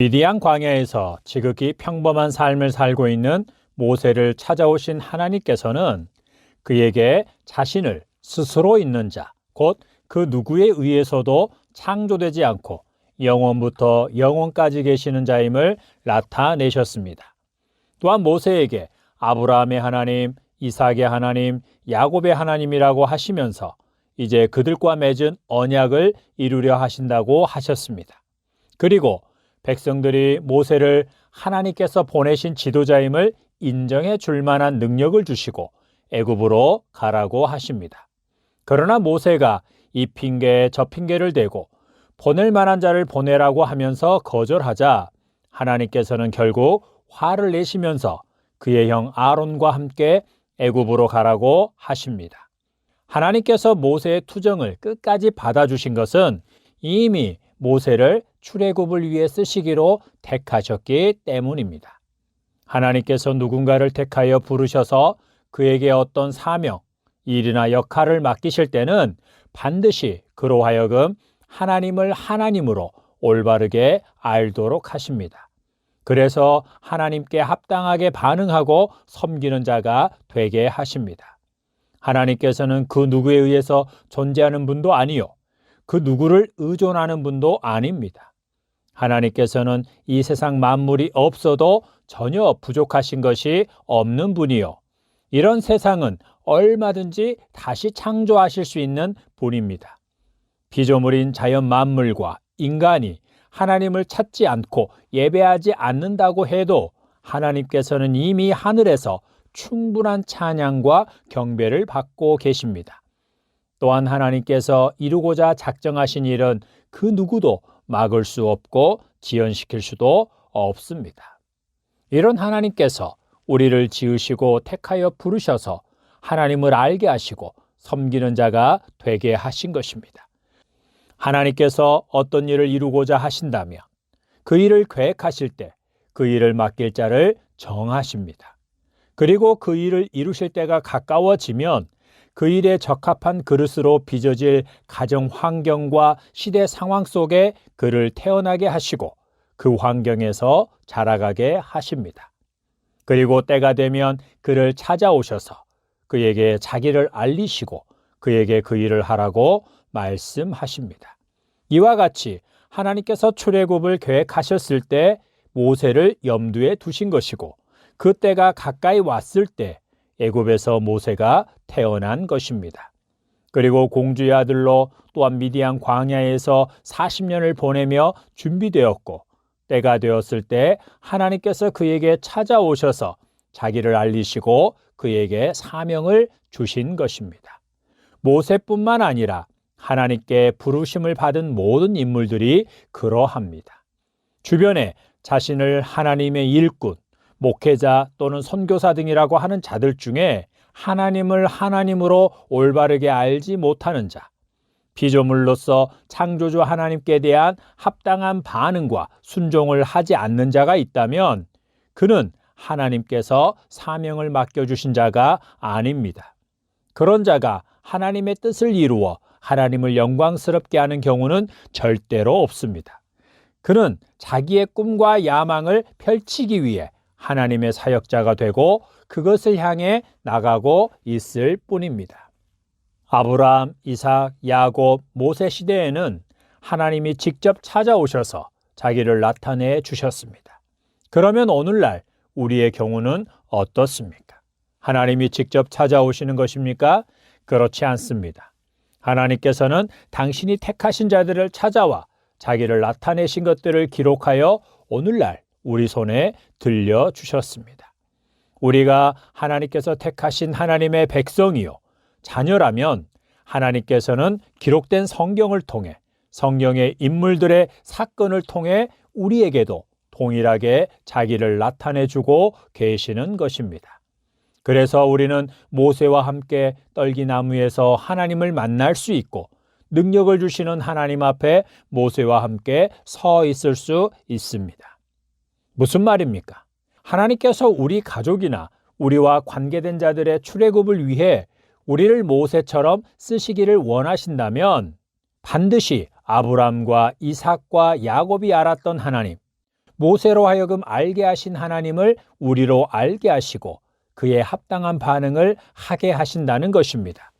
미디안 광야에서 지극히 평범한 삶을 살고 있는 모세를 찾아오신 하나님께서는 그에게 자신을 스스로 있는 자, 곧 그 누구에 의해서도 창조되지 않고 영원부터 영원까지 계시는 자임을 나타내셨습니다. 또한 모세에게 아브라함의 하나님, 이삭의 하나님, 야곱의 하나님이라고 하시면서 이제 그들과 맺은 언약을 이루려 하신다고 하셨습니다. 그리고 백성들이 모세를 하나님께서 보내신 지도자임을 인정해 줄 만한 능력을 주시고 애굽으로 가라고 하십니다. 그러나 모세가 이 핑계 저 핑계를 대고 보낼 만한 자를 보내라고 하면서 거절하자 하나님께서는 결국 화를 내시면서 그의 형 아론과 함께 애굽으로 가라고 하십니다. 하나님께서 모세의 투정을 끝까지 받아주신 것은 이미 모세를 출애굽을 위해 쓰시기로 택하셨기 때문입니다. 하나님께서 누군가를 택하여 부르셔서 그에게 어떤 사명, 일이나 역할을 맡기실 때는 반드시 그로 하여금 하나님을 하나님으로 올바르게 알도록 하십니다. 그래서 하나님께 합당하게 반응하고 섬기는 자가 되게 하십니다. 하나님께서는 그 누구에 의해서 존재하는 분도 아니요, 그 누구를 의존하는 분도 아닙니다. 하나님께서는 이 세상 만물이 없어도 전혀 부족하신 것이 없는 분이요, 이런 세상은 얼마든지 다시 창조하실 수 있는 분입니다. 피조물인 자연 만물과 인간이 하나님을 찾지 않고 예배하지 않는다고 해도 하나님께서는 이미 하늘에서 충분한 찬양과 경배를 받고 계십니다. 또한 하나님께서 이루고자 작정하신 일은 그 누구도 막을 수 없고 지연시킬 수도 없습니다. 이런 하나님께서 우리를 지으시고 택하여 부르셔서 하나님을 알게 하시고 섬기는 자가 되게 하신 것입니다. 하나님께서 어떤 일을 이루고자 하신다면 그 일을 계획하실 때 그 일을 맡길 자를 정하십니다. 그리고 그 일을 이루실 때가 가까워지면 그 일에 적합한 그릇으로 빚어질 가정 환경과 시대 상황 속에 그를 태어나게 하시고 그 환경에서 자라가게 하십니다. 그리고 때가 되면 그를 찾아오셔서 그에게 자기를 알리시고 그에게 그 일을 하라고 말씀하십니다. 이와 같이 하나님께서 출애굽을 계획하셨을 때 모세를 염두에 두신 것이고 그 때가 가까이 왔을 때 애굽에서 모세가 태어난 것입니다. 그리고 공주의 아들로 또한 미디안 광야에서 40년을 보내며 준비되었고 때가 되었을 때 하나님께서 그에게 찾아오셔서 자기를 알리시고 그에게 사명을 주신 것입니다. 모세뿐만 아니라 하나님께 부르심을 받은 모든 인물들이 그러합니다. 주변에 자신을 하나님의 일꾼, 목회자 또는 선교사 등이라고 하는 자들 중에 하나님을 하나님으로 올바르게 알지 못하는 자, 피조물로서 창조주 하나님께 대한 합당한 반응과 순종을 하지 않는 자가 있다면 그는 하나님께서 사명을 맡겨주신 자가 아닙니다. 그런 자가 하나님의 뜻을 이루어 하나님을 영광스럽게 하는 경우는 절대로 없습니다. 그는 자기의 꿈과 야망을 펼치기 위해 하나님의 사역자가 되고 그것을 향해 나가고 있을 뿐입니다. 아브라함, 이삭, 야곱, 모세 시대에는 하나님이 직접 찾아오셔서 자기를 나타내 주셨습니다. 그러면 오늘날 우리의 경우는 어떻습니까? 하나님이 직접 찾아오시는 것입니까? 그렇지 않습니다. 하나님께서는 당신이 택하신 자들을 찾아와 자기를 나타내신 것들을 기록하여 오늘날 우리 손에 들려주셨습니다. 우리가 하나님께서 택하신 하나님의 백성이요, 자녀라면 하나님께서는 기록된 성경을 통해 성경의 인물들의 사건을 통해 우리에게도 동일하게 자기를 나타내주고 계시는 것입니다. 그래서 우리는 모세와 함께 떨기나무에서 하나님을 만날 수 있고 능력을 주시는 하나님 앞에 모세와 함께 서 있을 수 있습니다. 무슨 말입니까? 하나님께서 우리 가족이나 우리와 관계된 자들의 출애굽을 위해 우리를 모세처럼 쓰시기를 원하신다면 반드시 아브람과 이삭과 야곱이 알았던 하나님, 모세로 하여금 알게 하신 하나님을 우리로 알게 하시고 그에 합당한 반응을 하게 하신다는 것입니다.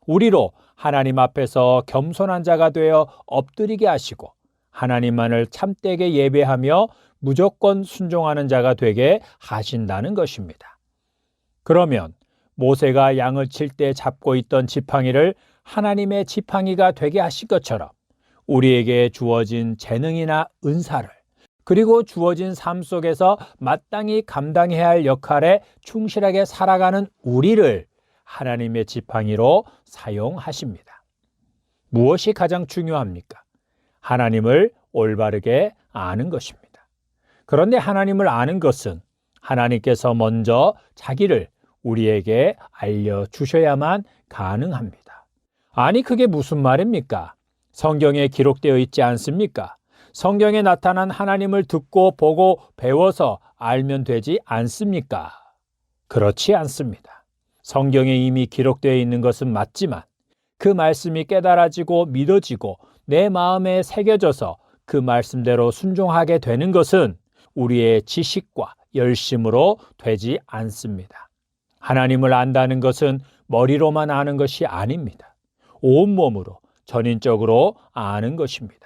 우리로 하나님 앞에서 겸손한 자가 되어 엎드리게 하시고 하나님만을 참되게 예배하며 무조건 순종하는 자가 되게 하신다는 것입니다. 그러면 모세가 양을 칠 때 잡고 있던 지팡이를 하나님의 지팡이가 되게 하신 것처럼 우리에게 주어진 재능이나 은사를 그리고 주어진 삶 속에서 마땅히 감당해야 할 역할에 충실하게 살아가는 우리를 하나님의 지팡이로 사용하십니다. 무엇이 가장 중요합니까? 하나님을 올바르게 아는 것입니다. 그런데 하나님을 아는 것은 하나님께서 먼저 자기를 우리에게 알려주셔야만 가능합니다. 아니, 그게 무슨 말입니까? 성경에 기록되어 있지 않습니까? 성경에 나타난 하나님을 듣고 보고 배워서 알면 되지 않습니까? 그렇지 않습니다. 성경에 이미 기록되어 있는 것은 맞지만 그 말씀이 깨달아지고 믿어지고 내 마음에 새겨져서 그 말씀대로 순종하게 되는 것은 우리의 지식과 열심으로 되지 않습니다. 하나님을 안다는 것은 머리로만 아는 것이 아닙니다. 온몸으로 전인적으로 아는 것입니다.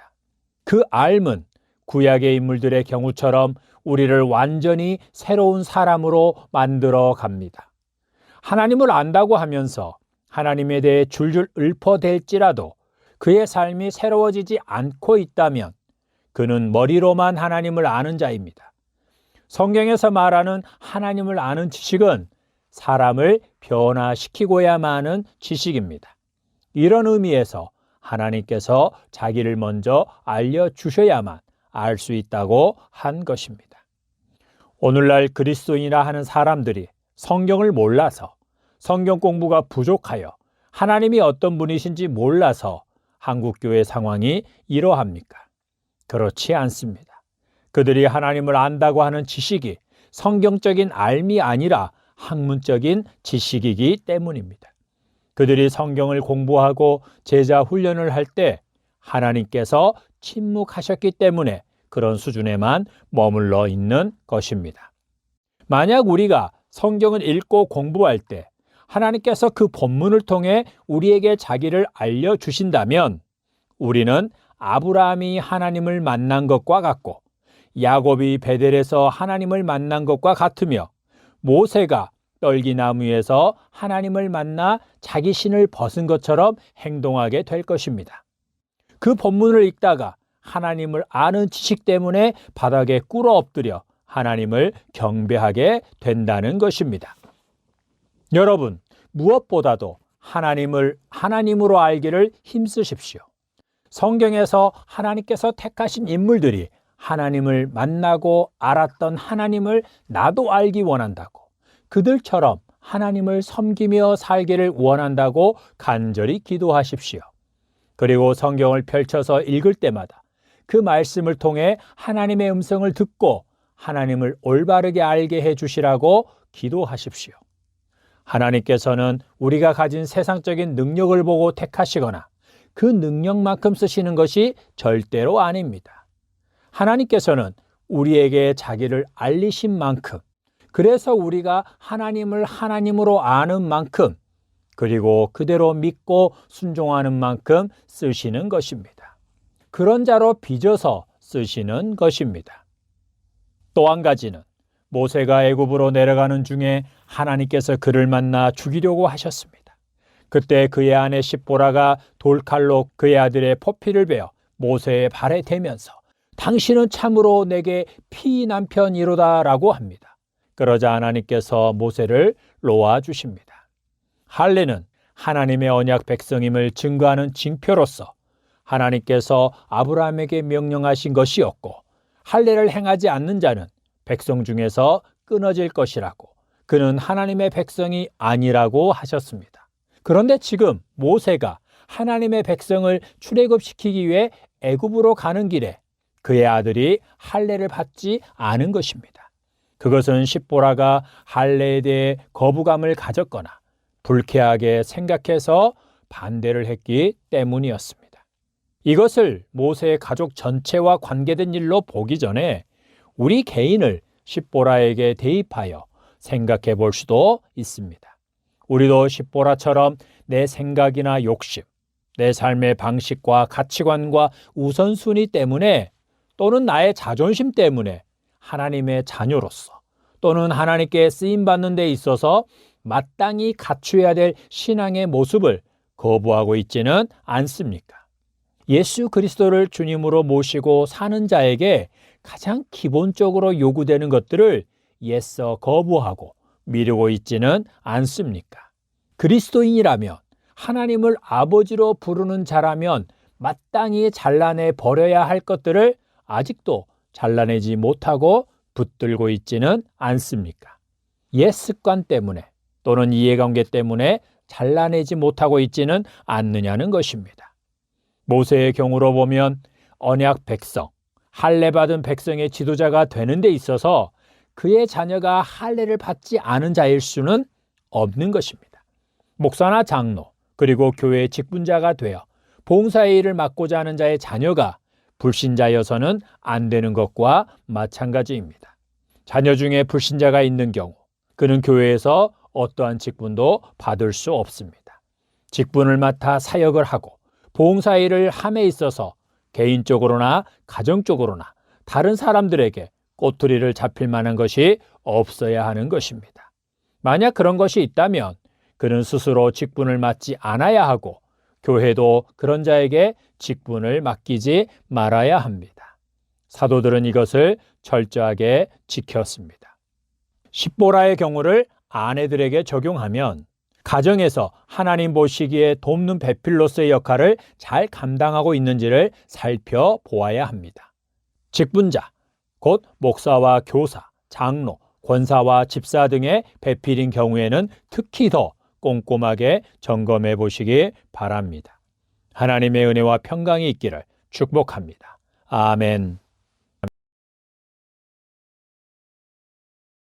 그 알은 구약의 인물들의 경우처럼 우리를 완전히 새로운 사람으로 만들어 갑니다. 하나님을 안다고 하면서 하나님에 대해 줄줄 읊어댈지라도 그의 삶이 새로워지지 않고 있다면 그는 머리로만 하나님을 아는 자입니다. 성경에서 말하는 하나님을 아는 지식은 사람을 변화시키고야만 하는 지식입니다. 이런 의미에서 하나님께서 자기를 먼저 알려주셔야만 알 수 있다고 한 것입니다. 오늘날 그리스도인이라 하는 사람들이 성경을 몰라서 성경 공부가 부족하여 하나님이 어떤 분이신지 몰라서 한국교회 상황이 이러합니까? 그렇지 않습니다. 그들이 하나님을 안다고 하는 지식이 성경적인 알미 아니라 학문적인 지식이기 때문입니다. 그들이 성경을 공부하고 제자 훈련을 할 때 하나님께서 침묵하셨기 때문에 그런 수준에만 머물러 있는 것입니다. 만약 우리가 성경을 읽고 공부할 때 하나님께서 그 본문을 통해 우리에게 자기를 알려주신다면 우리는 아브라함이 하나님을 만난 것과 같고 야곱이 베델에서 하나님을 만난 것과 같으며 모세가 떨기나무에서 하나님을 만나 자기 신을 벗은 것처럼 행동하게 될 것입니다. 그 본문을 읽다가 하나님을 아는 지식 때문에 바닥에 꿇어 엎드려 하나님을 경배하게 된다는 것입니다. 여러분, 무엇보다도 하나님을 하나님으로 알기를 힘쓰십시오. 성경에서 하나님께서 택하신 인물들이 하나님을 만나고 알았던 하나님을 나도 알기 원한다고, 그들처럼 하나님을 섬기며 살기를 원한다고 간절히 기도하십시오. 그리고 성경을 펼쳐서 읽을 때마다 그 말씀을 통해 하나님의 음성을 듣고 하나님을 올바르게 알게 해주시라고 기도하십시오. 하나님께서는 우리가 가진 세상적인 능력을 보고 택하시거나 그 능력만큼 쓰시는 것이 절대로 아닙니다. 하나님께서는 우리에게 자기를 알리신 만큼, 그래서 우리가 하나님을 하나님으로 아는 만큼, 그리고 그대로 믿고 순종하는 만큼 쓰시는 것입니다. 그런 자로 빚어서 쓰시는 것입니다. 또 한 가지는 모세가 애굽으로 내려가는 중에 하나님께서 그를 만나 죽이려고 하셨습니다. 그때 그의 아내 십보라가 돌칼로 그의 아들의 포피를 베어 모세의 발에 대면서 당신은 참으로 내게 피 남편이로다 라고 합니다. 그러자 하나님께서 모세를 놓아주십니다. 할례는 하나님의 언약 백성임을 증거하는 징표로서 하나님께서 아브라함에게 명령하신 것이었고, 할례를 행하지 않는 자는 백성 중에서 끊어질 것이라고, 그는 하나님의 백성이 아니라고 하셨습니다. 그런데 지금 모세가 하나님의 백성을 출애굽시키기 위해 애굽으로 가는 길에 그의 아들이 할례를 받지 않은 것입니다. 그것은 십보라가 할례에 대해 거부감을 가졌거나 불쾌하게 생각해서 반대를 했기 때문이었습니다. 이것을 모세의 가족 전체와 관계된 일로 보기 전에 우리 개인을 십보라에게 대입하여 생각해 볼 수도 있습니다. 우리도 십보라처럼 내 생각이나 욕심, 내 삶의 방식과 가치관과 우선순위 때문에 또는 나의 자존심 때문에 하나님의 자녀로서 또는 하나님께 쓰임받는 데 있어서 마땅히 갖추어야 될 신앙의 모습을 거부하고 있지는 않습니까? 예수 그리스도를 주님으로 모시고 사는 자에게 가장 기본적으로 요구되는 것들을 애써 거부하고 미루고 있지는 않습니까? 그리스도인이라면, 하나님을 아버지로 부르는 자라면 마땅히 잘라내 버려야 할 것들을 아직도 잘라내지 못하고 붙들고 있지는 않습니까? 옛 습관 때문에 또는 이해관계 때문에 잘라내지 못하고 있지는 않느냐는 것입니다. 모세의 경우로 보면 언약 백성, 할례받은 백성의 지도자가 되는 데 있어서 그의 자녀가 할례를 받지 않은 자일 수는 없는 것입니다. 목사나 장로, 그리고 교회의 직분자가 되어 봉사의 일을 맡고자 하는 자의 자녀가 불신자여서는 안 되는 것과 마찬가지입니다. 자녀 중에 불신자가 있는 경우 그는 교회에서 어떠한 직분도 받을 수 없습니다. 직분을 맡아 사역을 하고 봉사의 일을 함에 있어서 개인적으로나 가정적으로나 다른 사람들에게 꼬투리를 잡힐 만한 것이 없어야 하는 것입니다. 만약 그런 것이 있다면 그는 스스로 직분을 맡지 않아야 하고 교회도 그런 자에게 직분을 맡기지 말아야 합니다. 사도들은 이것을 철저하게 지켰습니다. 십보라의 경우를 아내들에게 적용하면 가정에서 하나님 보시기에 돕는 배필로서의 역할을 잘 감당하고 있는지를 살펴보아야 합니다. 직분자, 곧 목사와 교사, 장로, 권사와 집사 등의 배필인 경우에는 특히 더 꼼꼼하게 점검해 보시기 바랍니다. 하나님의 은혜와 평강이 있기를 축복합니다. 아멘.